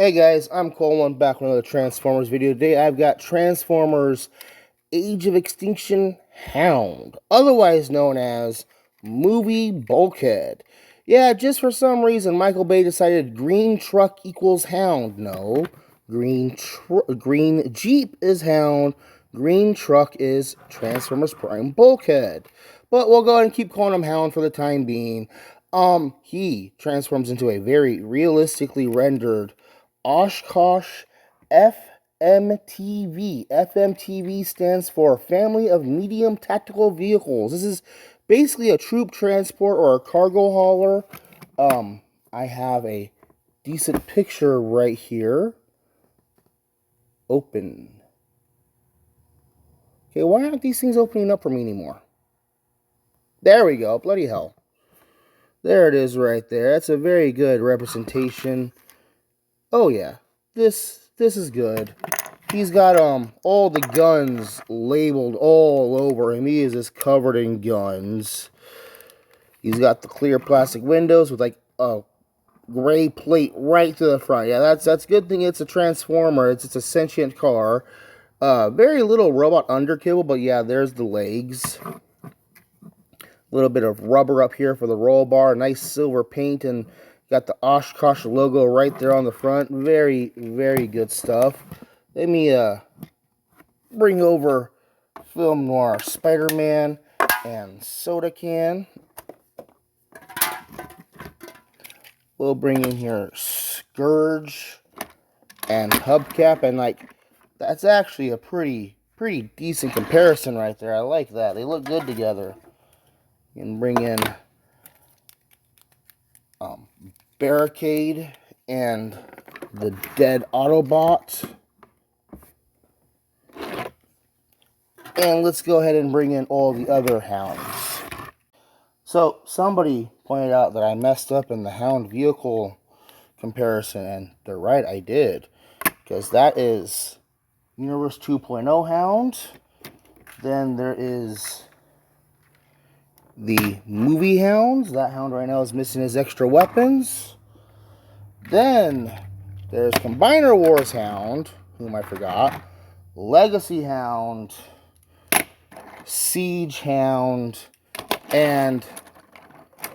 Hey guys, I'm Colwen back with another Transformers video. Today I've got Transformers Age of Extinction Hound, otherwise known as Movie Bulkhead. Yeah, just for some reason Michael Bay decided green truck equals Hound. No, green Jeep is Hound, green truck is Transformers Prime Bulkhead. But we'll go ahead and keep calling him Hound for the time being. He transforms into a very realistically rendered Oshkosh FMTV. FMTV stands for Family of Medium Tactical Vehicles. This is basically a troop transport or a cargo hauler. I have a decent picture right here. Open. Okay, why aren't these things opening up for me anymore? There we go. Bloody hell. There it is right there. That's a very good representation. Oh yeah. This is good. He's got all the guns labeled all over him. He is just covered in guns. He's got the clear plastic windows with like a gray plate right to the front. Yeah, that's a good thing. It's a Transformer. It's a sentient car. Very little robot underkill, but yeah, there's the legs. A little bit of rubber up here for the roll bar. Nice silver paint, and got the Oshkosh logo right there on the front. Very, very good stuff. Let me bring over Film Noir Spider-Man and Soda Can. We'll bring in here Scourge and Hubcap, and like that's actually a pretty decent comparison right there. I like that. They look good together. You can bring in Barricade and the Dead Autobot. And let's go ahead and bring in all the other Hounds. So, somebody pointed out that I messed up in the Hound vehicle comparison, and they're right, I did. Because that is Universe 2.0 Hound. Then there is the movie Hounds. That Hound right now is missing his extra weapons. Then there's Combiner Wars Hound, whom I forgot. Legacy Hound, Siege Hound, and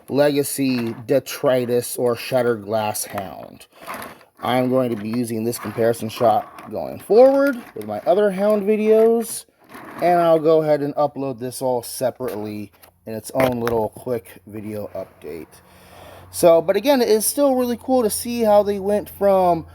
Legacy Detritus or Shattered Glass Hound. I'm going to be using this comparison shot going forward with my other Hound videos, and I'll go ahead and upload this all separately in its own little quick video update. So, but again, it is still really cool to see how they went from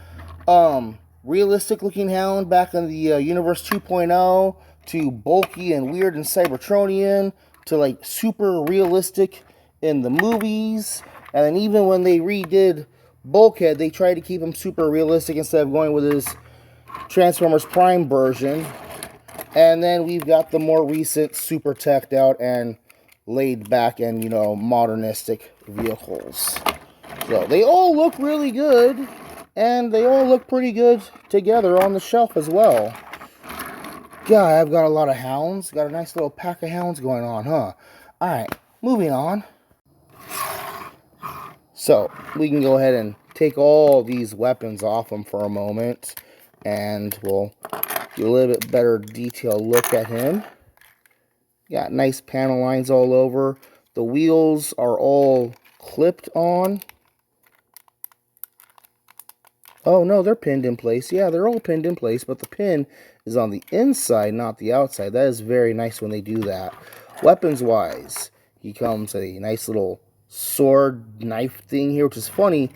realistic looking Hound back in the Universe 2.0 to bulky and weird and Cybertronian to like super realistic in the movies. And then even when they redid Bulkhead, they tried to keep him super realistic instead of going with his Transformers Prime version. And then we've got the more recent super teched out and laid back and, you know, modernistic vehicles. So they all look really good, and they all look pretty good together on the shelf as well. God, I've got a lot of Hounds. Got a nice little pack of Hounds going on, huh? Alright, moving on. So, we can go ahead and take all these weapons off them for a moment, and we'll do a little bit better detailed look at him. Got nice panel lines all over. The wheels are all clipped on. Oh no, they're pinned in place. Yeah, they're all pinned in place, but the pin is on the inside, not the outside. That is very nice when they do that. Weapons-wise, he comes a nice little sword knife thing here, which is funny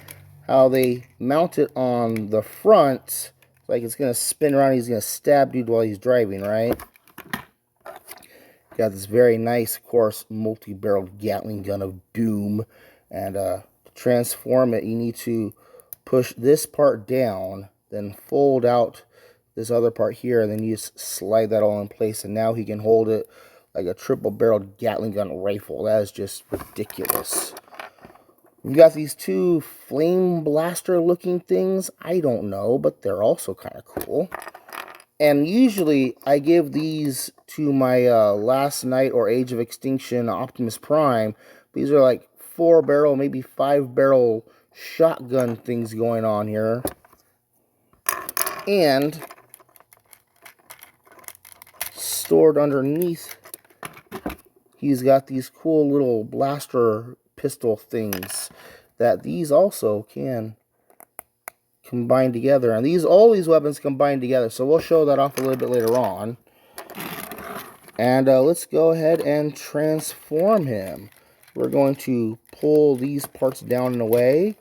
how they mount it on the front. Like it's going to spin around, he's going to stab dude while he's driving, right? Got this very nice, of course, multi-barrel Gatling gun of doom. And to transform it, you need to push this part down, then fold out this other part here, and then you just slide that all in place. And now he can hold it like a triple-barreled Gatling gun rifle. That is just ridiculous. We've got these two flame blaster-looking things. I don't know, but they're also kind of cool. And usually, I give these to my Last Night or Age of Extinction Optimus Prime. These are like 4-barrel, maybe 5-barrel shotgun things going on here. And stored underneath, he's got these cool little blaster pistol things that these also can combine together. And all these weapons combine together, so we'll show that off a little bit later on. And let's go ahead and transform him. We're going to pull these parts down and away,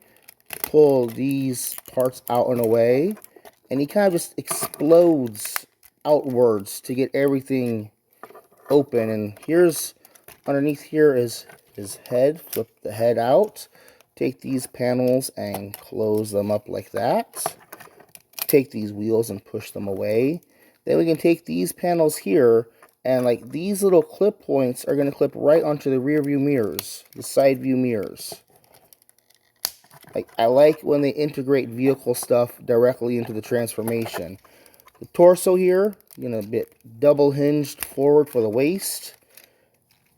pull these parts out and away, and he kind of just explodes outwards to get everything open. And here's, underneath here is his head. Flip the head out, take these panels and close them up like that. Take these wheels and push them away. Then we can take these panels here, and like these little clip points are going to clip right onto the rear view mirrors, the side view mirrors. Like, I like when they integrate vehicle stuff directly into the transformation. The torso here, gonna be double hinged forward for the waist.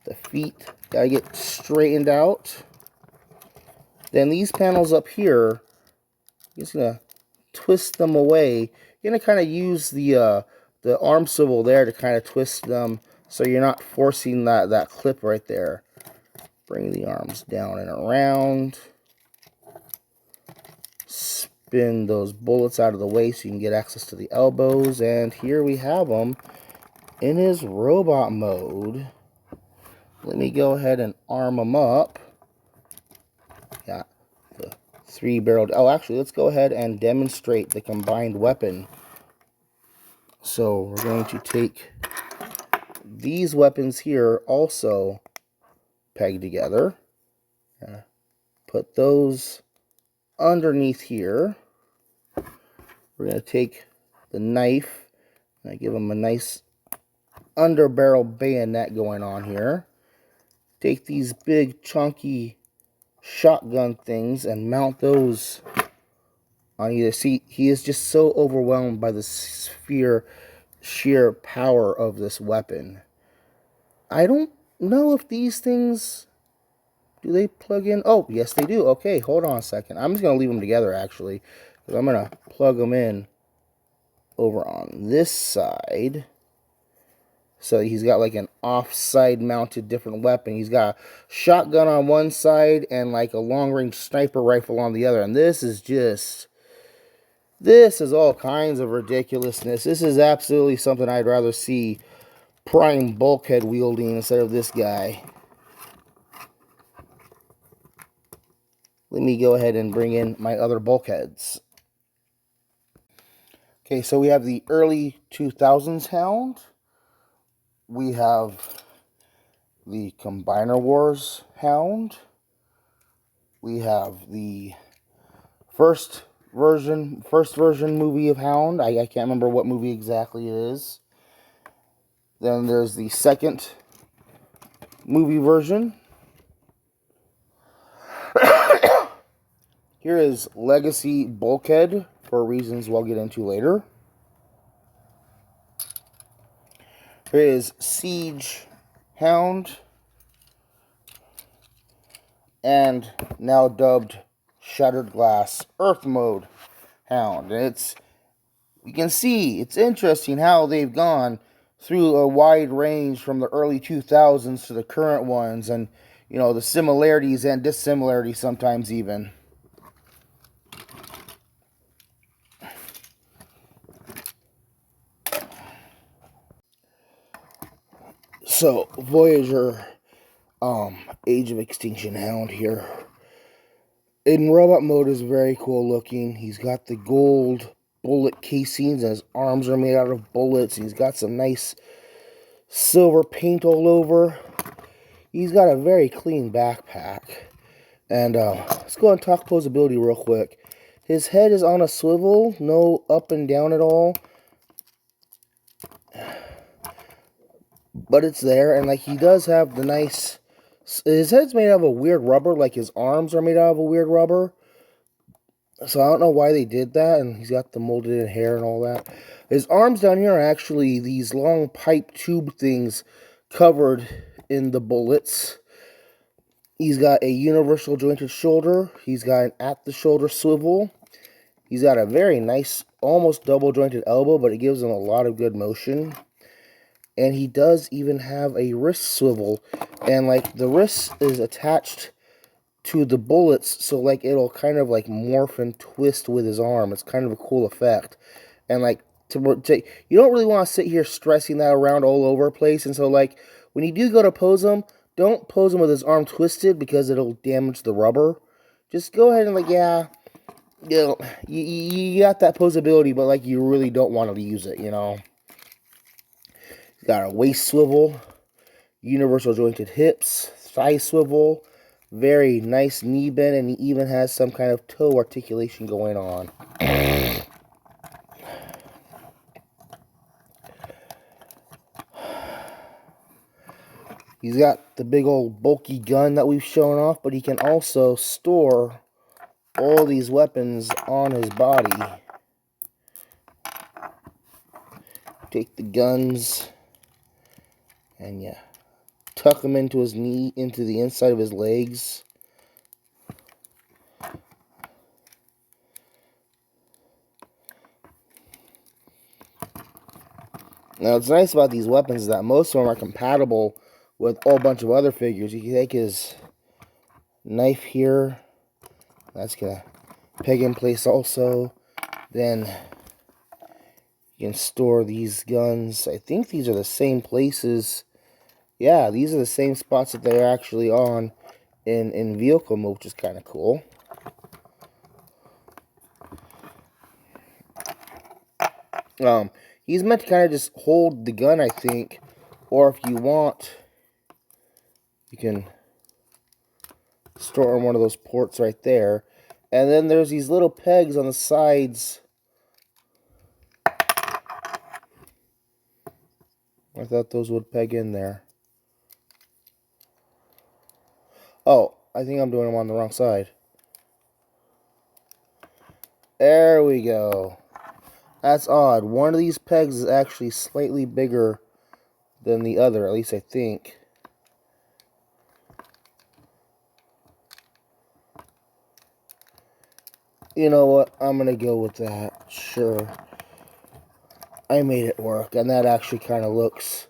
The feet gotta get straightened out. Then these panels up here, you're just gonna twist them away. You're gonna kind of use the arm swivel there to kind of twist them, so you're not forcing that clip right there. Bring the arms down and around. Spin those bullets out of the way so you can get access to the elbows. And here we have him in his robot mode. Let me go ahead and arm him up. Got the 3-barreled. Oh, actually, let's go ahead and demonstrate the combined weapon. So we're going to take these weapons here, also peg together. Put those underneath here. We're going to take the knife and I give him a nice underbarrel bayonet going on here. Take these big chunky shotgun things and mount those on either seat. He is just so overwhelmed by the sheer power of this weapon. I don't know if these things, do they plug in? Oh, yes they do. Okay, hold on a second. I'm just going to leave them together actually, because I'm going to plug them in over on this side. So he's got like an off-side mounted different weapon. He's got a shotgun on one side and like a long-range sniper rifle on the other. And this is all kinds of ridiculousness. This is absolutely something I'd rather see Prime Bulkhead wielding instead of this guy. Let me go ahead and bring in my other bulkheads. Okay, so we have the early 2000s Hound. We have the Combiner Wars Hound. We have the first version movie of Hound. I can't remember what movie exactly it is. Then there's the second movie version. Here is Legacy Bulkhead, for reasons we'll get into later. Here is Siege Hound, and now dubbed Shattered Glass Earth Mode Hound. And you can see, it's interesting how they've gone through a wide range from the early 2000s to the current ones, and you know, the similarities and dissimilarities sometimes even. So, Voyager, Age of Extinction Hound here. In robot mode is very cool looking. He's got the gold bullet casings and his arms are made out of bullets. He's got some nice silver paint all over. He's got a very clean backpack. And let's go and talk posability real quick. His head is on a swivel, no up and down at all. But it's there, and like he does have the nice, his head's made out of a weird rubber, like his arms are made out of a weird rubber. So I don't know why they did that, and he's got the molded in hair and all that. His arms down here are actually these long pipe tube things covered in the bullets. He's got a universal jointed shoulder. He's got an at the shoulder swivel. He's got a very nice almost double jointed elbow, but it gives him a lot of good motion. And he does even have a wrist swivel, and like the wrist is attached to the bullets, so like it'll kind of like morph and twist with his arm. It's kind of a cool effect. And like to you don't really want to sit here stressing that around all over the place. And so like when you do go to pose him, don't pose him with his arm twisted because it'll damage the rubber. Just go ahead and like, yeah, you know, you got that posability, but like you really don't want to use it, you know. Got a waist swivel, universal jointed hips, thigh swivel, very nice knee bend, and he even has some kind of toe articulation going on. He's got the big old bulky gun that we've shown off, but he can also store all these weapons on his body. Take the guns and yeah, tuck them into his knee, into the inside of his legs. Now, what's nice about these weapons is that most of them are compatible with a whole bunch of other figures. You can take his knife here. That's going to peg in place also. Then you can store these guns. I think these are the same places. Yeah, these are the same spots that they're actually on in vehicle mode, which is kind of cool. He's meant to kind of just hold the gun, I think. Or if you want, you can store on one of those ports right there. And then there's these little pegs on the sides. I thought those would peg in there. Oh, I think I'm doing them on the wrong side. There we go. That's odd. One of these pegs is actually slightly bigger than the other, at least I think. You know what? I'm going to go with that. Sure. I made it work, and that actually kind of looks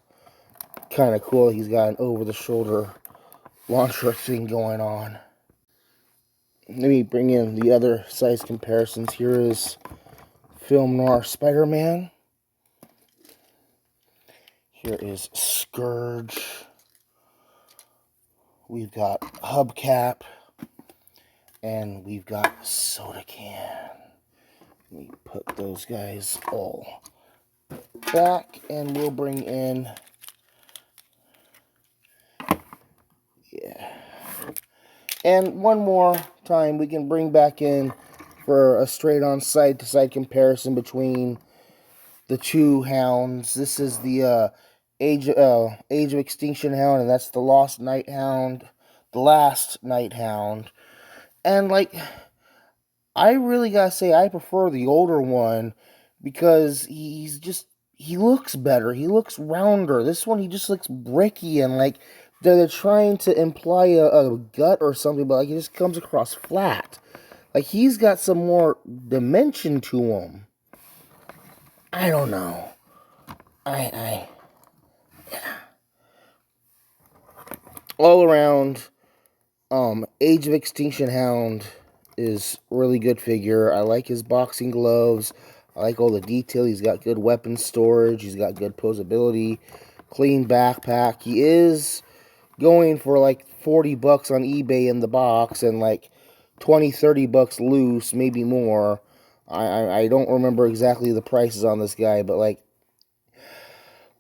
kind of cool. He's got an over-the-shoulder launcher thing going on. Let me bring in the other size comparisons. Here is Film Noir Spider-Man. Here is Scourge. We've got Hubcap. And we've got Soda Can. Let me put those guys all back, and we'll bring in, yeah. And one more time, we can bring back in for a straight-on side-to-side comparison between the two Hounds. This is the Age of Extinction Hound, and that's the Last Night Hound. And, like, I really gotta say, I prefer the older one because he looks better. He looks rounder. This one, he just looks bricky, and, like, they're trying to imply a gut or something, but, like, it just comes across flat. Like, he's got some more dimension to him. I don't know. Yeah. All around, Age of Extinction Hound is really good figure. I like his boxing gloves. I like all the detail. He's got good weapon storage. He's got good posability. Clean backpack. He is going for like $40 on eBay in the box and like $20-$30 loose, maybe more. I don't remember exactly the prices on this guy, but like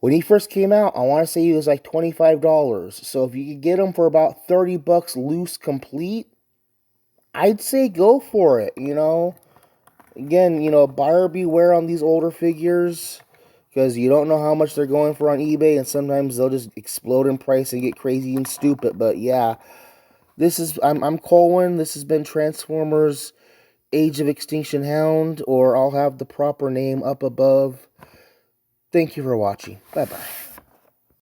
when he first came out, I want to say he was like $25. So if you could get him for about $30 loose complete, I'd say go for it, you know. Again, you know, buyer beware on these older figures because you don't know how much they're going for on eBay, and sometimes they'll just explode in price and get crazy and stupid. But yeah, I'm Colwen. This has been Transformers Age of Extinction Hound, or I'll have the proper name up above. Thank you for watching. Bye-bye.